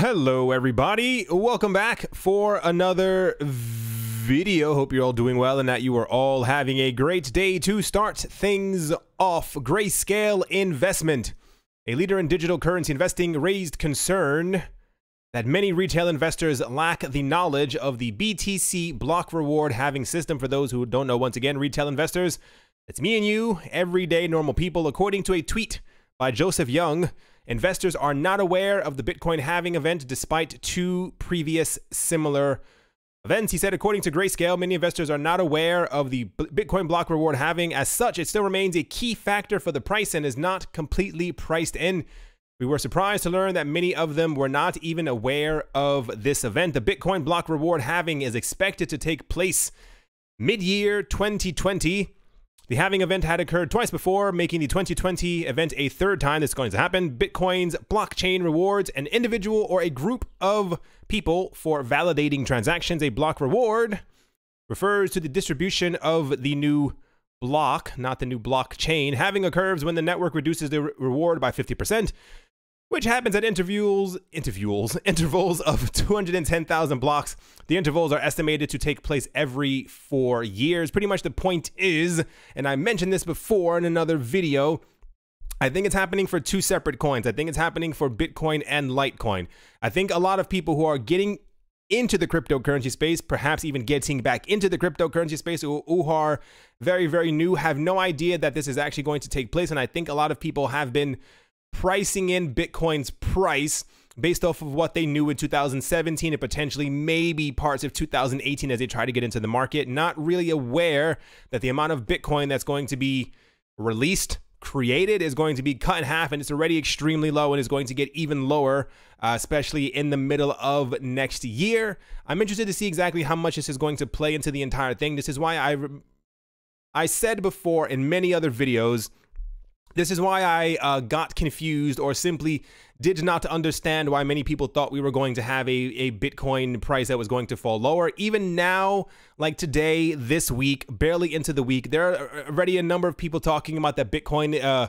Hello everybody, welcome back for another video. Hope you're all doing well and that you are all having a great day. To start things off, Grayscale Investment, a leader in digital currency investing, raised concern that many retail investors lack the knowledge of the BTC block reward halving system. For those who don't know, once again, retail investors, it's me and you, everyday normal people. According to a tweet by Joseph Young, investors are not aware of the Bitcoin halving event despite two previous similar events. He said, according to Grayscale, many investors are not aware of the Bitcoin block reward halving. As such, it still remains a key factor for the price and is not completely priced in. We were surprised to learn that many of them were not even aware of this event. The Bitcoin block reward halving is expected to take place mid-year 2020. The halving event had occurred twice before, making the 2020 event a third time that's going to happen. Bitcoin's blockchain rewards an individual or a group of people for validating transactions. A block reward refers to the distribution of the new block, not the new blockchain. Halving occurs when the network reduces the reward by 50%, which happens at intervals of 210,000 blocks. The intervals are estimated to take place every 4 years. Pretty much the point is, and I mentioned this before in another video, I think it's happening for two separate coins. I think it's happening for Bitcoin and Litecoin. I think a lot of people who are getting into the cryptocurrency space, perhaps even getting back into the cryptocurrency space, who are very, very new, have no idea that this is actually going to take place. And I think a lot of people have been pricing in Bitcoin's price based off of what they knew in 2017 and potentially maybe parts of 2018 as they try to get into the market, not really aware that the amount of Bitcoin that's going to be released, created, is going to be cut in half, and it's already extremely low and is going to get even lower, especially in the middle of next year. I'm interested to see exactly how much this is going to play into the entire thing. This is why I said before in many other videos, this is why I got confused or simply did not understand why many people thought we were going to have a Bitcoin price that was going to fall lower. Even now, like today, this week, barely into the week, there are already a number of people talking about that Bitcoin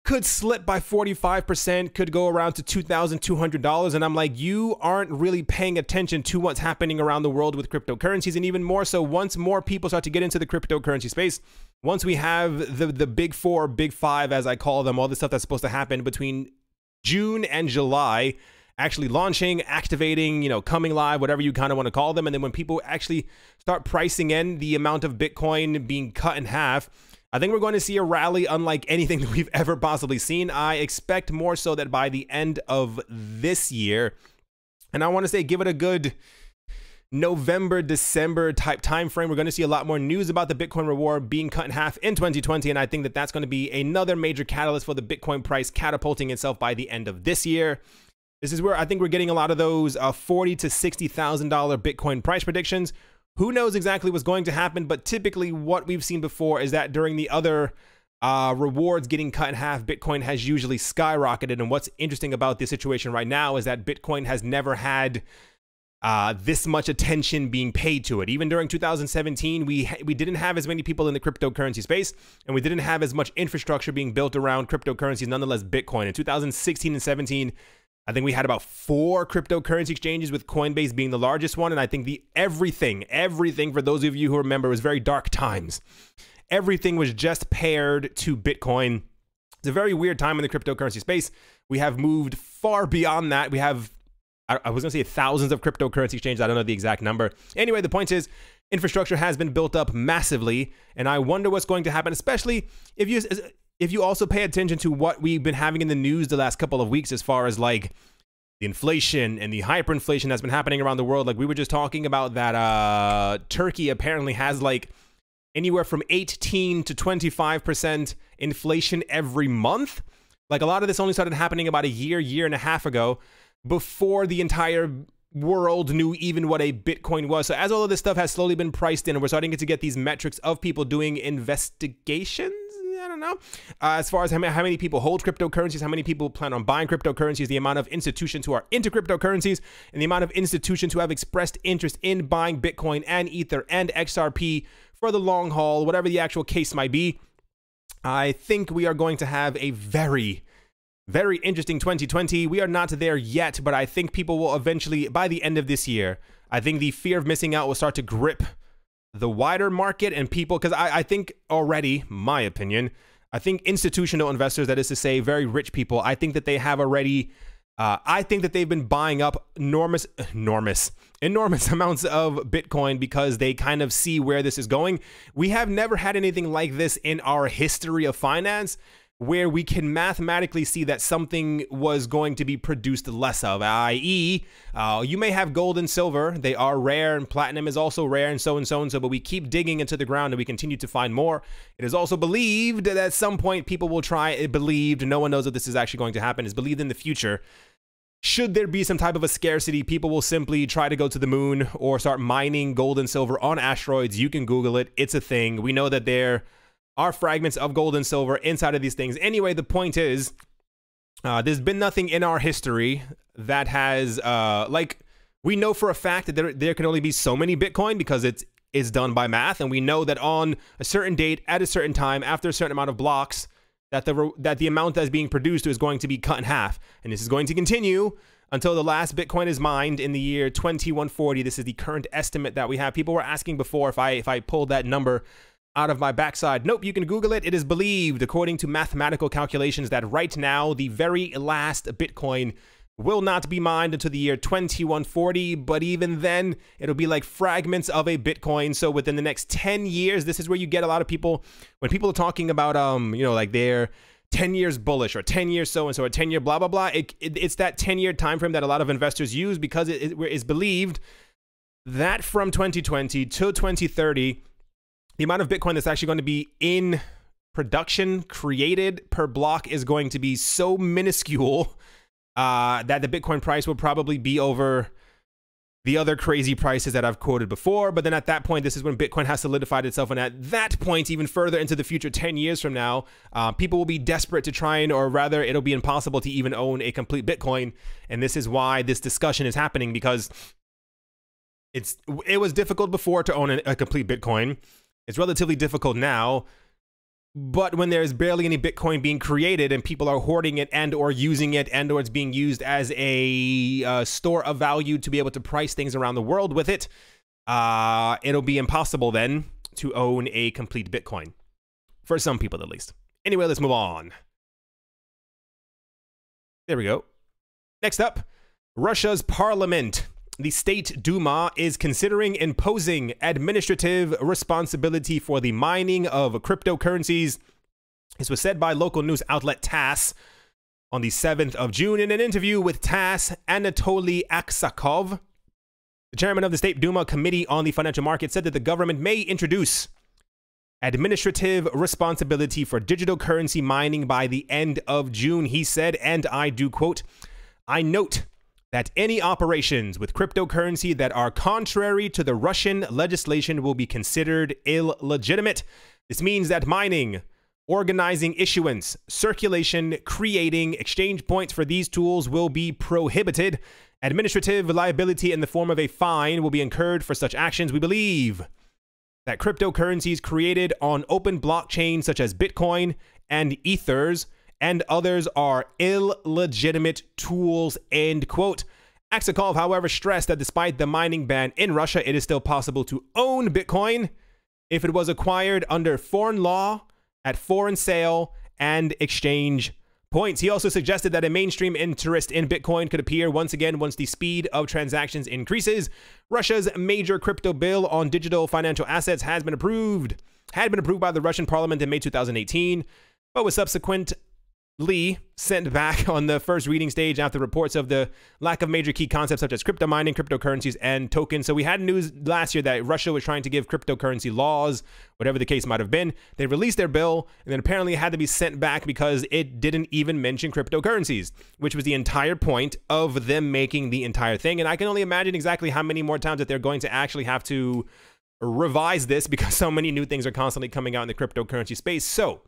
could slip by 45%, could go around to $2,200. And I'm like, you aren't really paying attention to what's happening around the world with cryptocurrencies. And even more so, once more people start to get into the cryptocurrency space, once we have the big four, big five, as I call them, all the stuff that's supposed to happen between June and July, actually launching, activating, coming live, whatever you kind of want to call them. And then when people actually start pricing in the amount of Bitcoin being cut in half, I think we're going to see a rally unlike anything that we've ever possibly seen. I expect more so that by the end of this year, and I want to say give it a good November, December type time frame, we're going to see a lot more news about the Bitcoin reward being cut in half in 2020. And I think that that's going to be another major catalyst for the Bitcoin price catapulting itself by the end of this year. This is where I think we're getting a lot of those $40,000 to $60,000 Bitcoin price predictions. Who knows exactly what's going to happen, but typically what we've seen before is that during the other rewards getting cut in half, Bitcoin has usually skyrocketed. And what's interesting about this situation right now is that Bitcoin has never had this much attention being paid to it. Even during 2017, we didn't have as many people in the cryptocurrency space, and we didn't have as much infrastructure being built around cryptocurrencies, nonetheless Bitcoin. In 2016 and 17, I think we had about 4 cryptocurrency exchanges, with Coinbase being the largest one. And I think everything, for those of you who remember, was very dark times. Everything was just paired to Bitcoin. It's a very weird time in the cryptocurrency space. We have moved far beyond that. We have, I was going to say thousands of cryptocurrency exchanges. I don't know the exact number. Anyway, the point is, infrastructure has been built up massively. And I wonder what's going to happen, especially if you also pay attention to what we've been having in the news the last couple of weeks, as far as like the inflation and the hyperinflation that's been happening around the world. Like we were just talking about that Turkey apparently has like anywhere from 18 to 25% inflation every month. Like a lot of this only started happening about a year and a half ago, before the entire world knew even what a Bitcoin was. So as all of this stuff has slowly been priced in, and we're starting to get these metrics of people doing investigations, I don't know, as far as how many people hold cryptocurrencies, how many people plan on buying cryptocurrencies, the amount of institutions who are into cryptocurrencies, and the amount of institutions who have expressed interest in buying Bitcoin and Ether and XRP for the long haul, whatever the actual case might be. I think we are going to have a very, Very interesting 2020. We are not there yet, but I think people will eventually, by the end of this year, I think the fear of missing out will start to grip the wider market and people, because I think already, my opinion, I think institutional investors, that is to say very rich people, I think that they have already, I think that they've been buying up enormous amounts of Bitcoin because they kind of see where this is going. We have never had anything like this in our history of finance, where we can mathematically see that something was going to be produced less of, i.e., you may have gold and silver, they are rare, and platinum is also rare, and so, but we keep digging into the ground and we continue to find more. It is also believed that at some point people will try, no one knows if this is actually going to happen, it's believed in the future. Should there be some type of a scarcity, people will simply try to go to the moon or start mining gold and silver on asteroids. You can Google it, it's a thing. We know that there are fragments of gold and silver inside of these things. Anyway, the point is, there's been nothing in our history that has, we know for a fact that there can only be so many Bitcoin because it's done by math, and we know that on a certain date, at a certain time, after a certain amount of blocks, that the amount that's being produced is going to be cut in half. And this is going to continue until the last Bitcoin is mined in the year 2140. This is the current estimate that we have. People were asking before if I pulled that number out of my backside. Nope, you can Google it. It is believed, according to mathematical calculations, that right now the very last Bitcoin will not be mined until the year 2140, but even then it'll be like fragments of a Bitcoin. So within the next 10 years, this is where you get a lot of people, when people are talking about like they're 10 years bullish or 10 years so and so or 10 year blah blah blah, it's that 10-year time frame that a lot of investors use, because it is believed that from 2020 to 2030, the amount of Bitcoin that's actually going to be in production, created per block, is going to be so minuscule that the Bitcoin price will probably be over the other crazy prices that I've quoted before. But then at that point, this is when Bitcoin has solidified itself. And at that point, even further into the future, 10 years from now, people will be desperate to try and, or rather, it'll be impossible to even own a complete Bitcoin. And this is why this discussion is happening, because it was difficult before to own a complete Bitcoin. It's relatively difficult now, but when there's barely any Bitcoin being created and people are hoarding it and or using it and or it's being used as a store of value to be able to price things around the world with it, it'll be impossible then to own a complete Bitcoin. For some people, at least. Anyway, let's move on. There we go. Next up, Russia's parliament. The State Duma is considering imposing administrative responsibility for the mining of cryptocurrencies. This was said by local news outlet TASS on the 7th of June in an interview with TASS Anatoly Aksakov. The chairman of the State Duma Committee on the Financial Market said that the government may introduce administrative responsibility for digital currency mining by the end of June. He said, and I do quote, "I note that any operations with cryptocurrency that are contrary to the Russian legislation will be considered illegitimate. This means that mining, organizing issuance, circulation, creating exchange points for these tools will be prohibited. Administrative liability in the form of a fine will be incurred for such actions. We believe that cryptocurrencies created on open blockchains such as Bitcoin and Ethers and others are illegitimate tools," end quote. Aksakov, however, stressed that despite the mining ban in Russia, it is still possible to own Bitcoin if it was acquired under foreign law, at foreign sale, and exchange points. He also suggested that a mainstream interest in Bitcoin could appear once again once the speed of transactions increases. Russia's major crypto bill on digital financial assets had been approved by the Russian parliament in May 2018, but was subsequently sent back on the first reading stage after reports of the lack of major key concepts such as crypto mining, cryptocurrencies, and tokens. So we had news last year that Russia was trying to give cryptocurrency laws, whatever the case might have been. They released their bill, and then apparently it had to be sent back because it didn't even mention cryptocurrencies, which was the entire point of them making the entire thing. And I can only imagine exactly how many more times that they're going to actually have to revise this, because so many new things are constantly coming out in the cryptocurrency space. So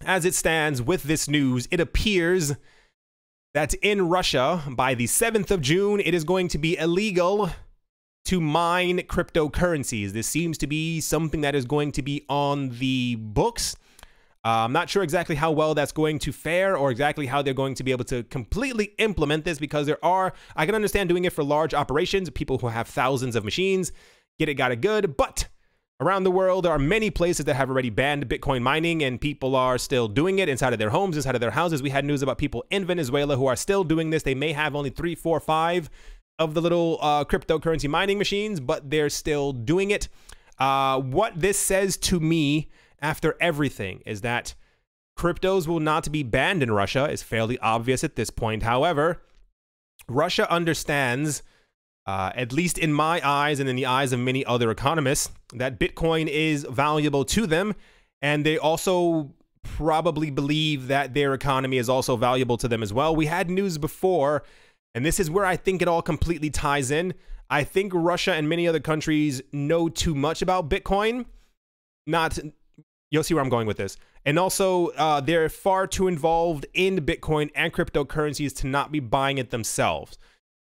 as it stands with this news, it appears that in Russia, by the 7th of June, it is going to be illegal to mine cryptocurrencies. This seems to be something that is going to be on the books. I'm not sure exactly how well that's going to fare or exactly how they're going to be able to completely implement this, because I can understand doing it for large operations, people who have thousands of machines, get it, got it good, but around the world, there are many places that have already banned Bitcoin mining, and people are still doing it inside of their homes, inside of their houses. We had news about people in Venezuela who are still doing this. They may have only 3, 4, 5 of the little cryptocurrency mining machines, but they're still doing it. What this says to me after everything is that cryptos will not be banned in Russia. It's fairly obvious at this point. However, Russia understands, at least in my eyes and in the eyes of many other economists, that Bitcoin is valuable to them, and they also probably believe that their economy is also valuable to them as well. We had news before, and this is where I think it all completely ties in. I think Russia and many other countries know too much about Bitcoin. You'll see where I'm going with this. And also, they're far too involved in Bitcoin and cryptocurrencies to not be buying it themselves.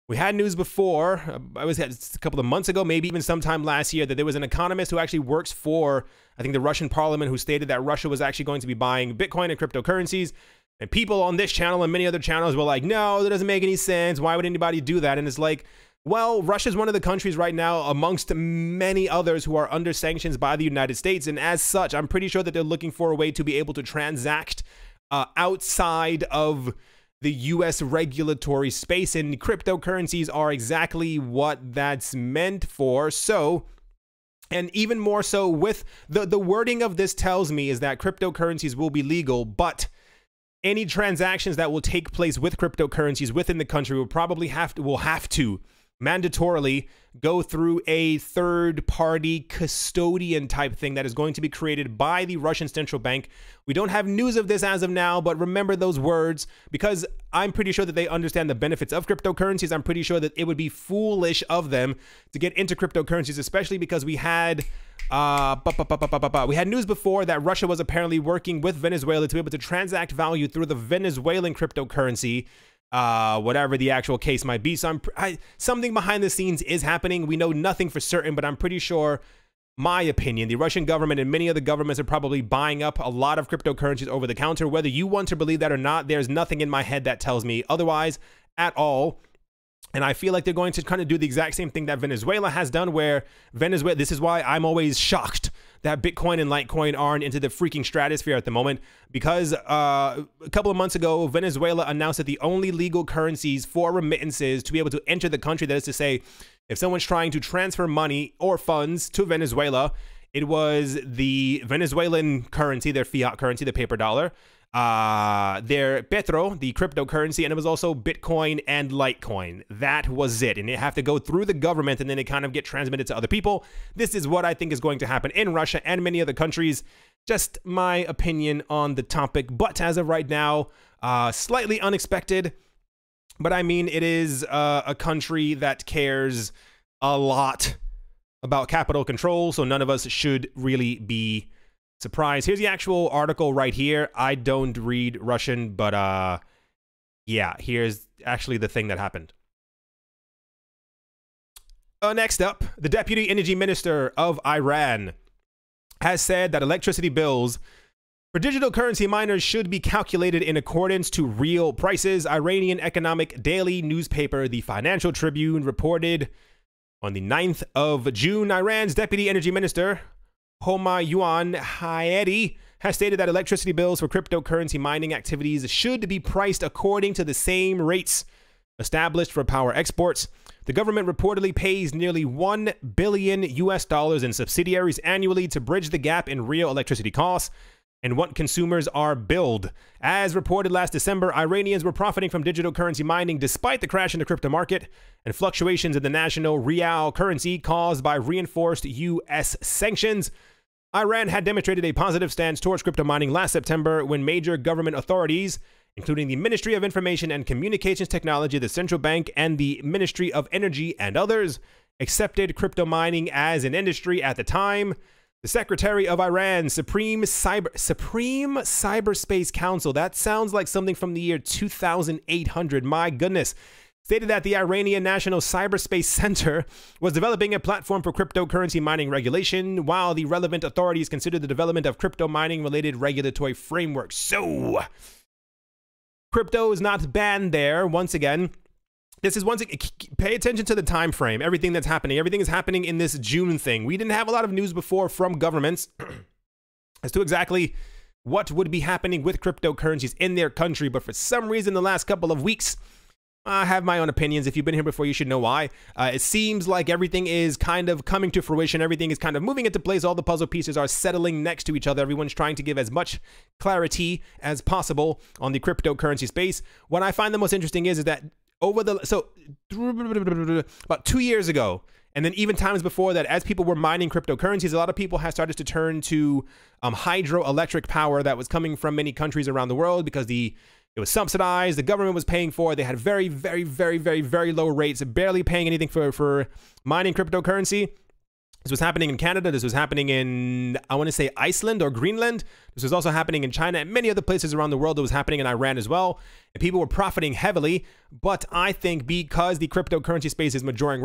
We had news before, I was a couple of months ago, maybe even sometime last year, that there was an economist who actually works for, I think, the Russian parliament, who stated that Russia was actually going to be buying Bitcoin and cryptocurrencies. And people on this channel and many other channels were like, no, that doesn't make any sense. Why would anybody do that? And it's like, well, Russia's one of the countries right now amongst many others who are under sanctions by the United States. And as such, I'm pretty sure that they're looking for a way to be able to transact outside of the US regulatory space, and cryptocurrencies are exactly what that's meant for. So, and even more so with the wording of this tells me is that cryptocurrencies will be legal, but any transactions that will take place with cryptocurrencies within the country will have to mandatorily go through a third-party custodian type thing that is going to be created by the Russian central bank. We don't have news of this as of now, but remember those words, because I'm pretty sure that they understand the benefits of cryptocurrencies. I'm pretty sure that it would be foolish of them to get into cryptocurrencies, especially because we had news before that Russia was apparently working with Venezuela to be able to transact value through the Venezuelan cryptocurrency, whatever the actual case might be. So something behind the scenes is happening. We know nothing for certain, but I'm pretty sure, my opinion, the Russian government and many other governments are probably buying up a lot of cryptocurrencies over the counter. Whether you want to believe that or not, there's nothing in my head that tells me otherwise at all. And I feel like they're going to kind of do the exact same thing that Venezuela has done, where this is why I'm always shocked that Bitcoin and Litecoin aren't into the freaking stratosphere at the moment, because a couple of months ago, Venezuela announced that the only legal currencies for remittances to be able to enter the country, that is to say, if someone's trying to transfer money or funds to Venezuela, it was the Venezuelan currency, their fiat currency, the paper dollar, their Petro, the cryptocurrency, and it was also Bitcoin and Litecoin. That was it. And it have to go through the government, and then it kind of get transmitted to other people. This is what I think is going to happen in Russia and many other countries. Just my opinion on the topic. But as of right now, slightly unexpected. But I mean, it is a country that cares a lot about capital control, so none of us should really be surprised. Here's the actual article right here. I don't read Russian, but yeah, here's actually the thing that happened. Next up, the Deputy Energy Minister of Iran has said that electricity bills for digital currency miners should be calculated in accordance to real prices. Iranian economic daily newspaper, the Financial Tribune, reported on the 9th of June, Iran's Deputy Energy Minister, Homayun Hayedi, has stated that electricity bills for cryptocurrency mining activities should be priced according to the same rates established for power exports. The government reportedly pays nearly $1 billion in subsidiaries annually to bridge the gap in real electricity costs and what consumers are billed. As reported last December, Iranians were profiting from digital currency mining despite the crash in the crypto market and fluctuations in the national rial currency caused by reinforced U.S. sanctions. Iran had demonstrated a positive stance towards crypto mining last September when major government authorities, including the Ministry of Information and Communications Technology, the Central Bank, and the Ministry of Energy and others, accepted crypto mining as an industry. At the time, the Secretary of Iran's Supreme Cyberspace Council, that sounds like something from the year 2800, my goodness, stated that the Iranian National Cyberspace Center was developing a platform for cryptocurrency mining regulation, while the relevant authorities considered the development of crypto mining-related regulatory frameworks. So, crypto is not banned there. Once again, pay attention to the time frame. Everything that's happening. Everything is happening in this June thing. We didn't have a lot of news before from governments as to exactly what would be happening with cryptocurrencies in their country, but for some reason, the last couple of weeks, I have my own opinions. If you've been here before, you should know why. It seems like everything is kind of coming to fruition. Everything is kind of moving into place. All the puzzle pieces are settling next to each other. Everyone's trying to give as much clarity as possible on the cryptocurrency space. What I find the most interesting is that about 2 years ago, and then even times before that, as people were mining cryptocurrencies, a lot of people had started to turn to hydroelectric power that was coming from many countries around the world because it was subsidized, the government was paying for it, they had very, very, very, very, very low rates, barely paying anything for mining cryptocurrency. This was happening in Canada, this was happening in, I want to say, Iceland or Greenland. This was also happening in China and many other places around the world. It was happening in Iran as well. And people were profiting heavily. But I think because the cryptocurrency space is maturing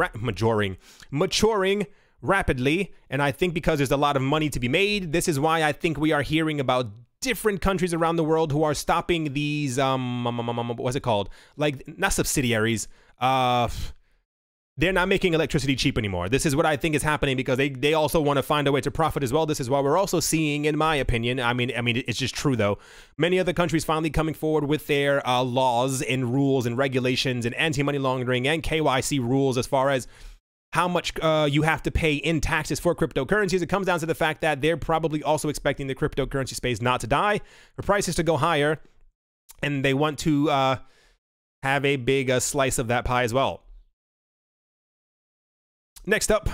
rapidly, and I think because there's a lot of money to be made, this is why I think we are hearing about different countries around the world who are stopping these, what's it called? Like, not subsidiaries, they're not making electricity cheap anymore. This is what I think is happening because they also want to find a way to profit as well. This is why we're also seeing, in my opinion, I mean, it's just true though, many other countries finally coming forward with their laws and rules and regulations and anti-money laundering and KYC rules as far as how much you have to pay in taxes for cryptocurrencies. It comes down to the fact that they're probably also expecting the cryptocurrency space not to die, for prices to go higher, and they want to have a big slice of that pie as well. Next up,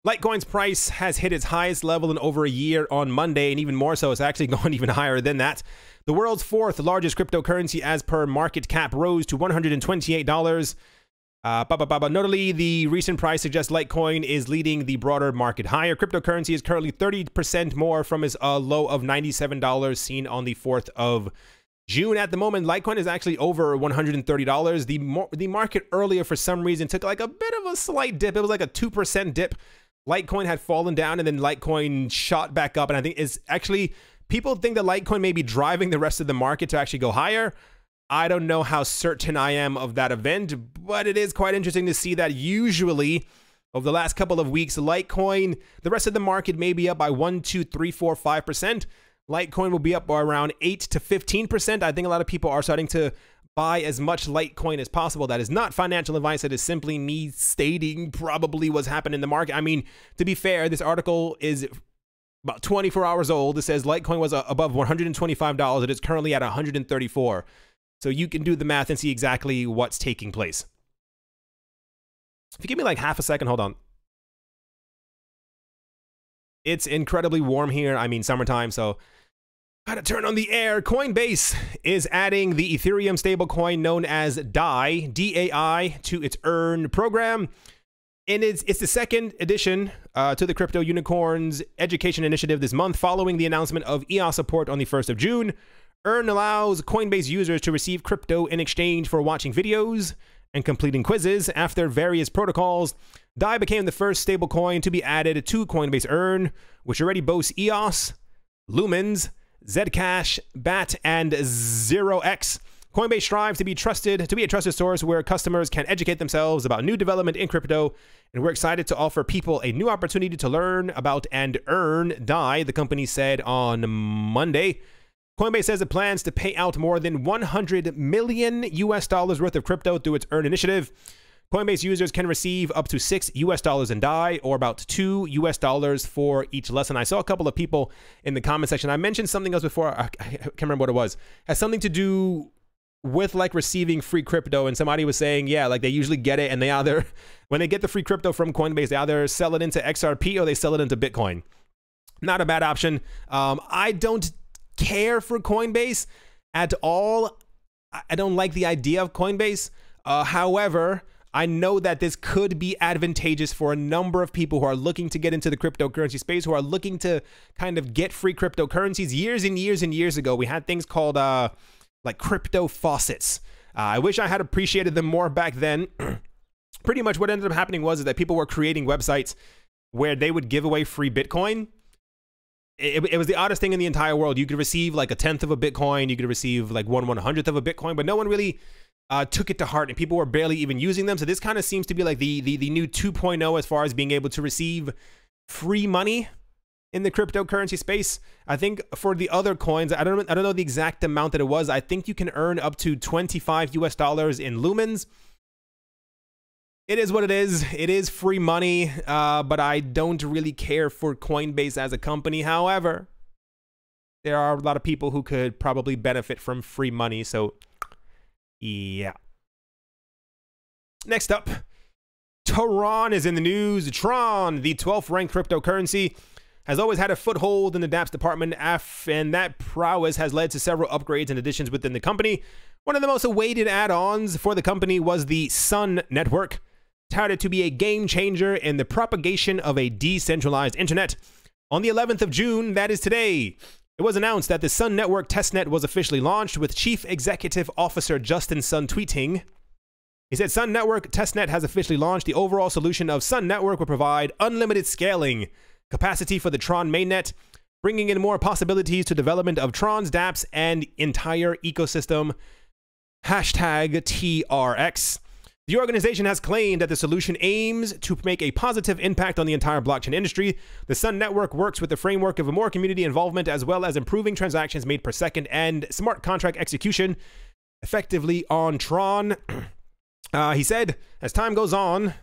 Litecoin's price has hit its highest level in over a year on Monday, and even more so, it's actually gone even higher than that. The world's fourth largest cryptocurrency as per market cap rose to $128. Notably, the recent price suggests Litecoin is leading the broader market higher. Cryptocurrency is currently 30% more from its low of $97 seen on the 4th of June. At the moment, Litecoin is actually over $130. The market earlier, for some reason, took like a bit of a slight dip. It was like a 2% dip. Litecoin had fallen down, and then Litecoin shot back up. And I think it's actually, people think that Litecoin may be driving the rest of the market to actually go higher. I don't know how certain I am of that event, but it is quite interesting to see that usually over the last couple of weeks, Litecoin, the rest of the market may be up by 1, 2, 3, 4, 5%. Litecoin will be up by around 8 to 15%. I think a lot of people are starting to buy as much Litecoin as possible. That is not financial advice. That is simply me stating probably what's happened in the market. I mean, to be fair, this article is about 24 hours old. It says Litecoin was above $125. It is currently at $134. So you can do the math and see exactly what's taking place. If you give me like half a second, hold on. It's incredibly warm here. I mean, summertime, so gotta turn on the air. Coinbase is adding the Ethereum stablecoin known as DAI, D-A-I, to its Earn program. And it's the second addition to the Crypto Unicorns education initiative this month, following the announcement of EOS support on the 1st of June. Earn allows Coinbase users to receive crypto in exchange for watching videos and completing quizzes. After various protocols, DAI became the first stablecoin to be added to Coinbase Earn, which already boasts EOS, Lumens, Zcash, BAT, and 0x. Coinbase strives to be a trusted source where customers can educate themselves about new development in crypto, and we're excited to offer people a new opportunity to learn about and earn DAI, the company said on Monday. Coinbase says it plans to pay out more than $100 million worth of crypto through its Earn initiative. Coinbase users can receive up to $6 in DAI, or about $2 for each lesson. I saw a couple of people in the comment section. I mentioned something else before. I can't remember what it was. It has something to do with like receiving free crypto, and somebody was saying, yeah, like they usually get it, and they either, when they get the free crypto from Coinbase, they either sell it into XRP or they sell it into Bitcoin. Not a bad option. I don't care for Coinbase at all. I don't like the idea of Coinbase. However, I know that this could be advantageous for a number of people who are looking to get into the cryptocurrency space, who are looking to kind of get free cryptocurrencies. Years and years and years ago, we had things called like crypto faucets. I wish I had appreciated them more back then. Pretty much what ended up happening was that people were creating websites where they would give away free Bitcoin. It was the oddest thing in the entire world. You could receive like 1/10 of a Bitcoin. You could receive like 1/100th of a Bitcoin, but no one really took it to heart, and people were barely even using them. So this kind of seems to be like the new 2.0 as far as being able to receive free money in the cryptocurrency space. I think for the other coins, I don't know the exact amount that it was. I think you can earn up to $25 in lumens. It is what it is. It is free money, but I don't really care for Coinbase as a company. However, there are a lot of people who could probably benefit from free money. So, yeah. Next up, TRON is in the news. TRON, the 12th ranked cryptocurrency, has always had a foothold in the dApps department, and that prowess has led to several upgrades and additions within the company. One of the most awaited add-ons for the company was the Sun Network, touted to be a game changer in the propagation of a decentralized internet. On the 11th of June, that is today, it was announced that the Sun Network testnet was officially launched, with Chief Executive Officer Justin Sun tweeting. He said, Sun Network testnet has officially launched. The overall solution of Sun Network will provide unlimited scaling capacity for the TRON mainnet, bringing in more possibilities to development of TRON's dApps and entire ecosystem. Hashtag TRX. The organization has claimed that the solution aims to make a positive impact on the entire blockchain industry. The Sun Network works with the framework of more community involvement, as well as improving transactions made per second and smart contract execution effectively on TRON. He said, as time goes on,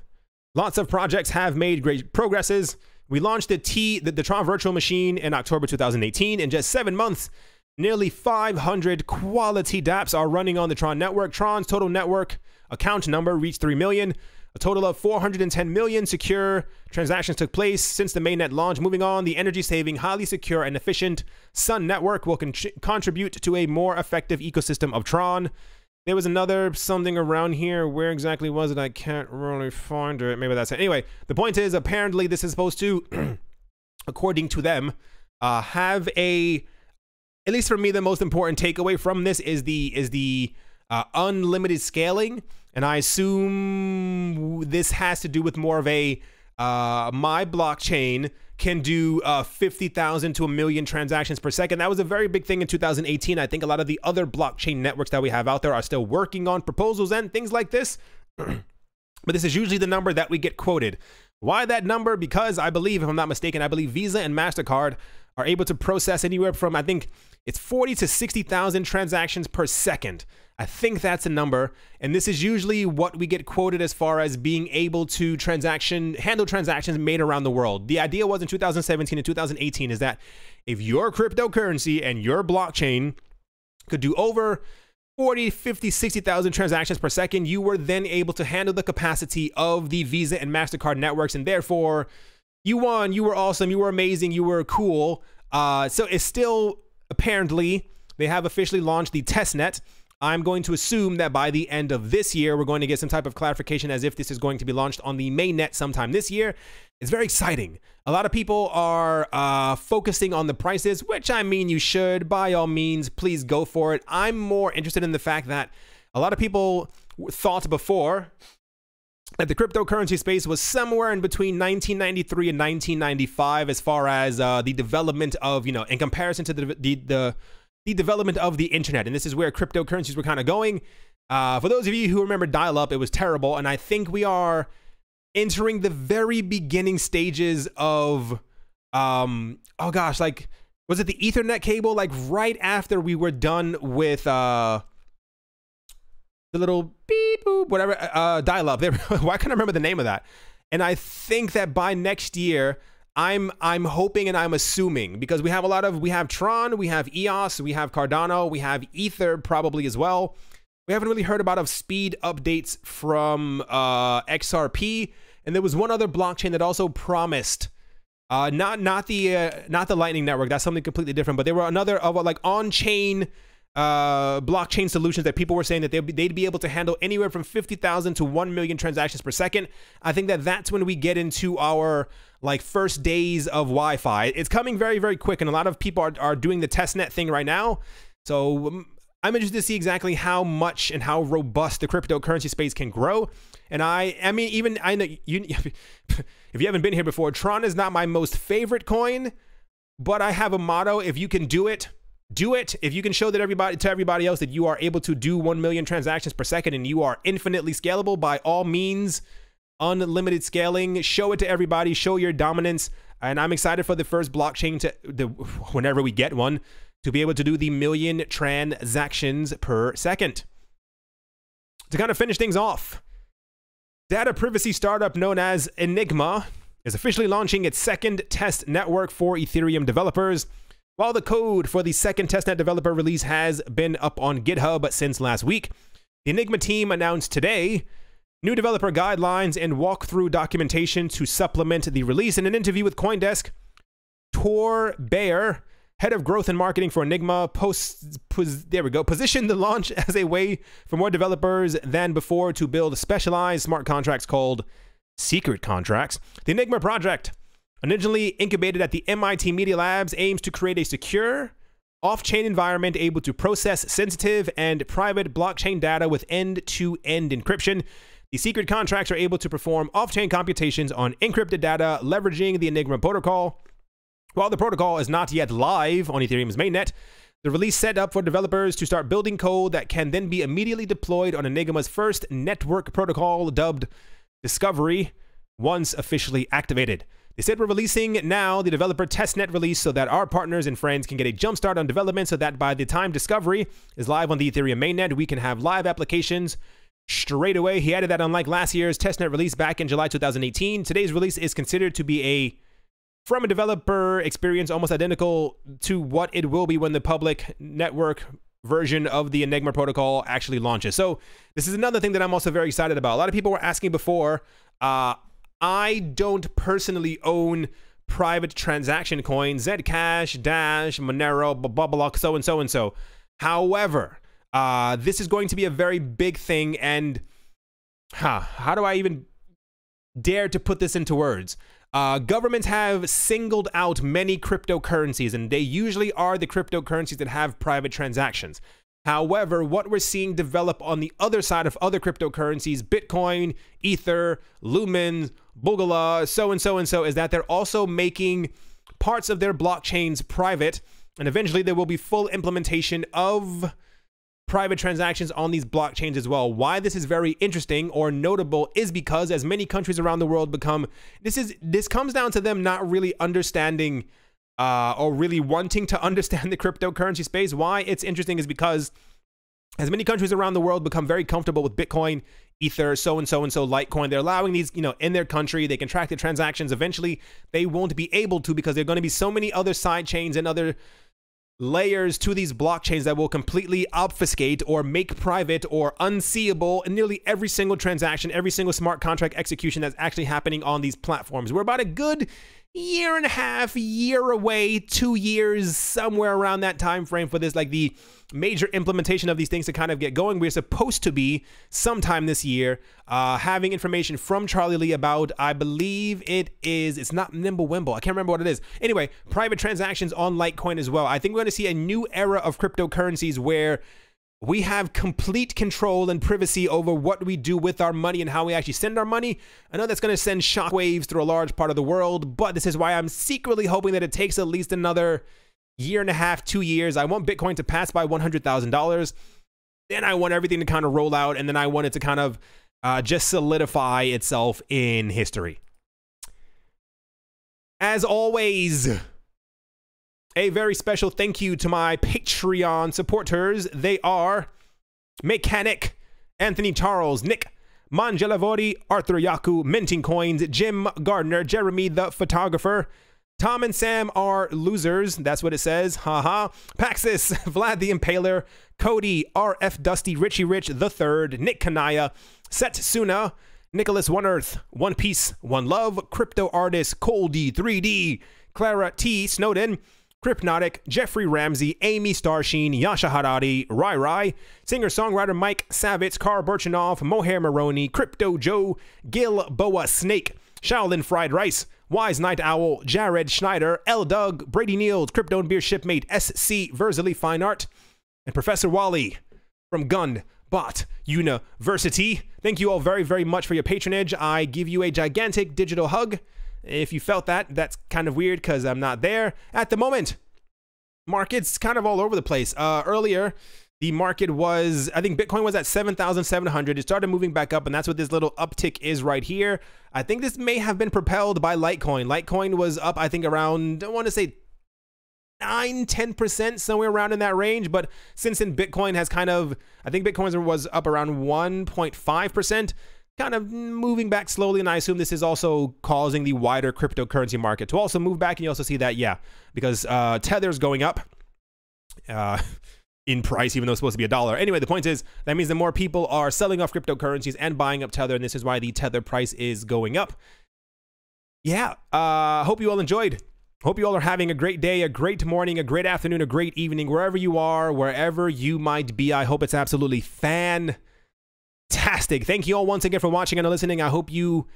lots of projects have made great progresses. We launched the TRON virtual machine in October 2018. In just 7 months, nearly 500 quality dApps are running on the TRON network. TRON's total network account number reached 3 million. A total of 410 million secure transactions took place since the mainnet launch. Moving on, the energy-saving, highly secure, and efficient Sun Network will contribute to a more effective ecosystem of TRON. There was another something around here. Where exactly was it? I can't really find it. Maybe that's it. Anyway, the point is, apparently this is supposed to, according to them, have a, at least for me, the most important takeaway from this is the unlimited scaling. And I assume this has to do with more of a, my blockchain can do 50,000 to 1 million transactions per second. That was a very big thing in 2018. I think a lot of the other blockchain networks that we have out there are still working on proposals and things like this. But this is usually the number that we get quoted. Why that number? Because I believe, if I'm not mistaken, I believe Visa and MasterCard are able to process anywhere from, I think it's 40 to 60,000 transactions per second. I think that's a number, and this is usually what we get quoted as far as being able to handle transactions made around the world. The idea was in 2017 and 2018 is that if your cryptocurrency and your blockchain could do over 40, 50, 60,000 transactions per second, you were then able to handle the capacity of the Visa and MasterCard networks, and therefore you won, you were awesome, you were amazing, you were cool. So it's still, apparently, they have officially launched the testnet. I'm going to assume that by the end of this year, we're going to get some type of clarification as if this is going to be launched on the mainnet sometime this year. It's very exciting. A lot of people are focusing on the prices, which I mean, you should. By all means, please go for it. I'm more interested in the fact that a lot of people thought before that the cryptocurrency space was somewhere in between 1993 and 1995 as far as the development of, you know, in comparison to the development of the internet. And this is where cryptocurrencies were kind of going. For those of you who remember dial-up, it was terrible. And I think we are entering the very beginning stages of, oh gosh, like, was it the Ethernet cable? Like right after we were done with the little beep boop, whatever, dial-up. Why can't I remember the name of that? And I think that by next year, I'm hoping and I'm assuming, because we have TRON, we have EOS, we have Cardano, we have Ether probably as well. We haven't really heard about speed updates from XRP, and there was one other blockchain that also promised, not the Lightning Network. That's something completely different. But there were another of like on-chain blockchain solutions that people were saying that they'd be able to handle anywhere from 50,000 to 1 million transactions per second. I think that that's when we get into our like first days of Wi-Fi. It's coming very, very quick, and a lot of people are doing the testnet thing right now. So I'm interested to see exactly how much and how robust the cryptocurrency space can grow. And I mean, even I know you, if you haven't been here before, TRON is not my most favorite coin, but I have a motto: if you can do it, do it. If you can show that everybody else that you are able to do 1 million transactions per second and you are infinitely scalable, by all means, unlimited scaling, show it to everybody, show your dominance. And I'm excited for the first blockchain whenever we get one, to be able to do the 1 million transactions per second. To kind of finish things off, data privacy startup known as Enigma is officially launching its second test network for Ethereum developers. While the code for the second testnet developer release has been up on GitHub since last week, the Enigma team announced today new developer guidelines and walkthrough documentation to supplement the release. In an interview with CoinDesk, Tor Bayer, head of growth and marketing for Enigma, positioned the launch as a way for more developers than before to build specialized smart contracts called secret contracts. The Enigma project, originally incubated at the MIT Media Labs, aims to create a secure, off-chain environment able to process sensitive and private blockchain data with end-to-end encryption. The secret contracts are able to perform off-chain computations on encrypted data, leveraging the Enigma protocol. While the protocol is not yet live on Ethereum's mainnet, the release set up for developers to start building code that can then be immediately deployed on Enigma's first network protocol, dubbed Discovery, once officially activated. They said, we're releasing now the developer testnet release so that our partners and friends can get a jumpstart on development, so that by the time Discovery is live on the Ethereum mainnet, we can have live applications straight away. He added that unlike last year's testnet release back in July 2018, today's release is considered to be from a developer experience almost identical to what it will be when the public network version of the Enigma protocol actually launches. So this is another thing that I'm also very excited about. A lot of people were asking before, I don't personally own private transaction coins, Zcash, Dash, Monero, Bublock, so and so and so. However, this is going to be a very big thing, and how do I even dare to put this into words? Governments have singled out many cryptocurrencies, and they usually are the cryptocurrencies that have private transactions. However, what we're seeing develop on the other side of other cryptocurrencies, Bitcoin, Ether, Lumen, Bugala, so and so, is that they're also making parts of their blockchains private, and eventually there will be full implementation of private transactions on these blockchains as well. Why this is very interesting or notable is because as many countries around the world become, this comes down to them not really understanding or really wanting to understand the cryptocurrency space. Why it's interesting is because as many countries around the world become very comfortable with Bitcoin, Ether, so and so, Litecoin, they're allowing these, in their country, they can track the transactions. Eventually, they won't be able to, because there are going to be so many other side chains and other layers to these blockchains that will completely obfuscate or make private or unseeable in nearly every single transaction, every single smart contract execution that's actually happening on these platforms. We're about a good year and a half, year away, 2 years, somewhere around that time frame for this, like the major implementation of these things to kind of get going. We're supposed to be sometime this year having information from Charlie Lee about, I believe it's not Nimblewimble, I can't remember what it is. Anyway, private transactions on Litecoin as well. I think we're going to see a new era of cryptocurrencies where we have complete control and privacy over what we do with our money and how we actually send our money. I know that's going to send shockwaves through a large part of the world, but this is why I'm secretly hoping that it takes at least another year and a half, 2 years. I want Bitcoin to pass by $100,000. Then I want everything to kind of roll out, and then I want it to kind of just solidify itself in history. As always, a very special thank you to my Patreon supporters. They are Mechanic, Anthony Charles, Nick, Mangelavori, Arthur Yaku, Minting Coins, Jim Gardner, Jeremy the Photographer, Tom and Sam are losers. That's what it says. Haha. Paxis, Vlad the Impaler, Cody, RF Dusty, Richie Rich the Third, Nick Kanaya, Setsuna, Nicholas One Earth, One Piece, One Love, Crypto Artist, Coldy 3D, Clara T. Snowden, Crypnotic, Jeffrey Ramsey, Amy Starsheen, Yasha Harari, Rai Rai, singer-songwriter Mike Savitz, Carl Birchenoff, Mohair Maroney, Crypto Joe, Gil Boa Snake, Shaolin Fried Rice, Wise Night Owl, Jared Schneider, L Doug, Brady Niels, Crypto and Beer Shipmate, SC Verzely Fine Art, and Professor Wally from Gunbot University. Thank you all very, very much for your patronage. I give you a gigantic digital hug. If you felt that, that's kind of weird because I'm not there at the moment. Market's kind of all over the place. Earlier, the market was, I think Bitcoin was at 7,700. It started moving back up, and that's what this little uptick is right here. I think this may have been propelled by Litecoin. Litecoin was up, I think, around, I want to say 9-10%, somewhere around in that range. But since then, Bitcoin has kind of, I think Bitcoin was up around 1.5%, kind of moving back slowly. And I assume this is also causing the wider cryptocurrency market to also move back. And you also see that, yeah, because Tether's going up in price, even though it's supposed to be $1. Anyway, the point is, that means that more people are selling off cryptocurrencies and buying up Tether. And this is why the Tether price is going up. Yeah, hope you all enjoyed. Hope you all are having a great day, a great morning, a great afternoon, a great evening, wherever you are, wherever you might be. I hope it's absolutely fantastic. Thank you all once again for watching and listening. I hope you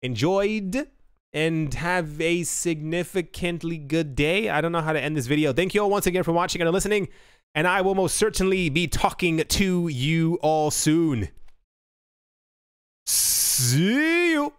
enjoyed and have a significantly good day. I don't know how to end this video. Thank you all once again for watching and listening, and I will most certainly be talking to you all soon. See you.